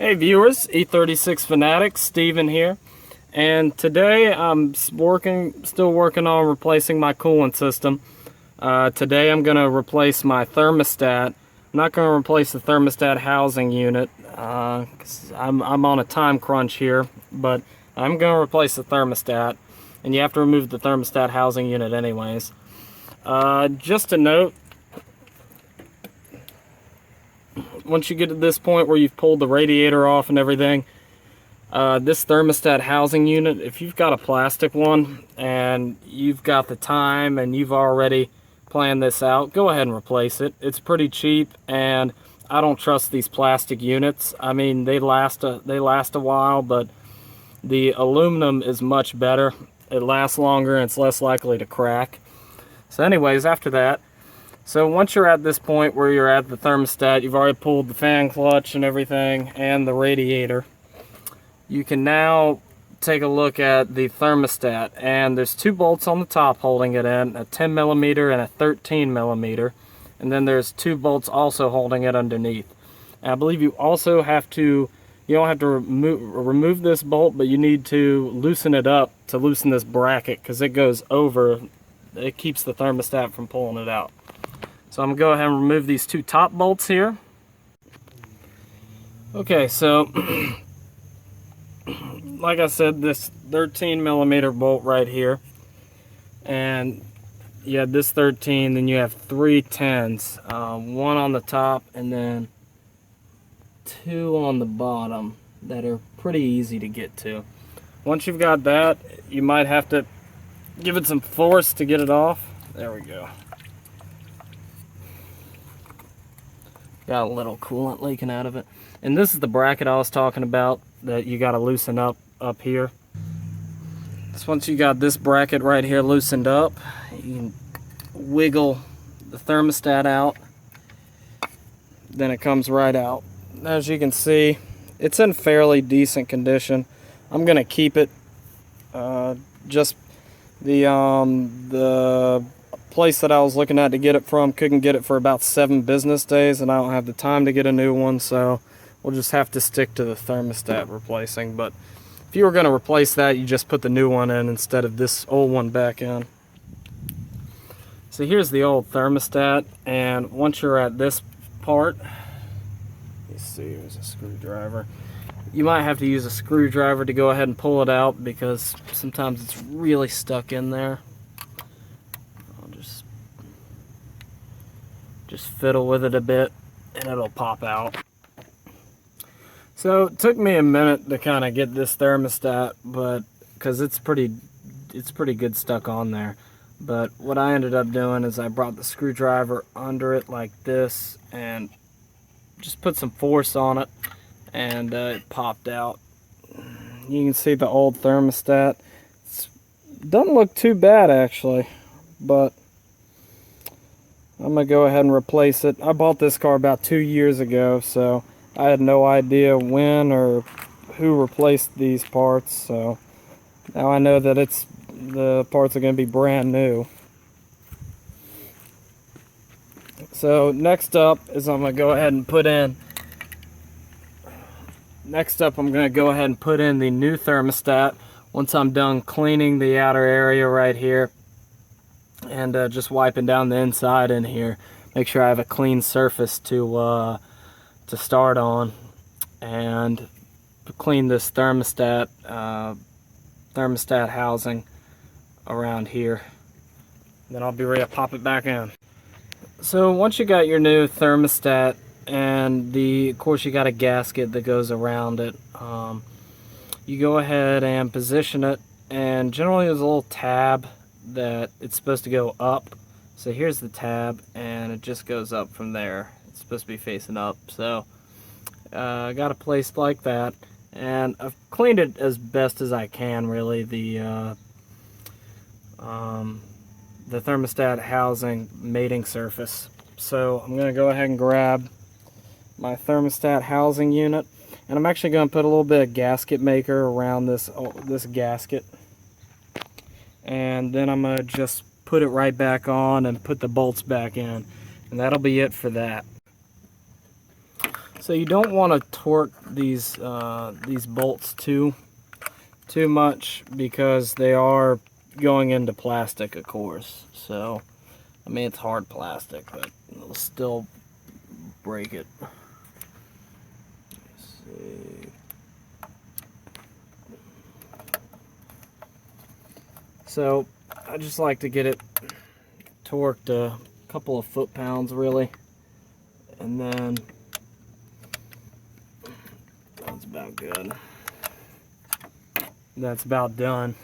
Hey viewers, E36 Fanatics, Steven here, and today I'm still working on replacing my coolant system. Today I'm going to replace my thermostat. I'm not going to replace the thermostat housing unit, 'cause I'm on a time crunch here, but I'm going to replace the thermostat, and you have to remove the thermostat housing unit anyways. Just a note, once you get to this point where you've pulled the radiator off and everything, this thermostat housing unit, if you've got a plastic one and you've got the time and you've already planned this out, go ahead and replace it. It's pretty cheap, and I don't trust these plastic units. I mean, they last a while, but the aluminum is much better. It lasts longer and it's less likely to crack. So anyways, after that, so once you're at this point where you're at the thermostat, you've already pulled the fan clutch and everything and the radiator, you can now take a look at the thermostat, and there's two bolts on the top holding it in, a 10 millimeter and a 13 millimeter, and then there's two bolts also holding it underneath. And I believe you also have to, you don't have to remove this bolt, but you need to loosen it up to loosen this bracket, because it goes over, it keeps the thermostat from pulling it out. So I'm going to go ahead and remove these two top bolts here. Okay, so like I said, this 13 millimeter bolt right here, and you have this 13, then you have three 10s, one on the top and then two on the bottom that are pretty easy to get to. Once you've got that, you might have to give it some force to get it off. There we go. Got a little coolant leaking out of it. And this is the bracket I was talking about that you got to loosen up here. So once you got this bracket right here loosened up, you can wiggle the thermostat out. Then it comes right out. As you can see, it's in fairly decent condition. I'm going to keep it. Just the place that I was looking at to get it from couldn't get it for about 7 business days, and I don't have the time to get a new one, so we'll just have to stick to the thermostat replacing. But if you were going to replace that, you just put the new one in instead of this old one back in. So here's the old thermostat, and once you're at this part, let's see, here's a screwdriver. You might have to use a screwdriver to go ahead and pull it out, because sometimes it's really stuck in there. Just fiddle with it a bit and it'll pop out. So it took me a minute to kind of get this thermostat, but because it's pretty good stuck on there. But what I ended up doing is I brought the screwdriver under it like this and just put some force on it, and it popped out. You can see the old thermostat. It doesn't look too bad actually, but I'm going to go ahead and replace it. I bought this car about 2 years ago, so I had no idea when or who replaced these parts. So now I know that the parts are going to be brand new. So next up is I'm going to go ahead and put in the new thermostat once I'm done cleaning the outer area right here. And just wiping down the inside in here. Make sure I have a clean surface to start on, and clean this thermostat housing around here. Then I'll be ready to pop it back in. So once you got your new thermostat, and of course you got a gasket that goes around it, you go ahead and position it, and generally there's a little tab that it's supposed to go up. So here's the tab, and it just goes up from there. It's supposed to be facing up. So I got it placed like that, and I've cleaned it as best as I can, really, the thermostat housing mating surface. So I'm going to go ahead and grab my thermostat housing unit, and I'm actually going to put a little bit of gasket maker around this gasket. And then I'm going to just put it right back on and put the bolts back in. And that'll be it for that. So So you don't want to torque these bolts too much, because they are going into plastic, of course. So, I mean, it's hard plastic, but it'll still break it. Let's see. So, I just like to get it torqued a couple of foot-pounds, really. And then, that's about good. That's about done.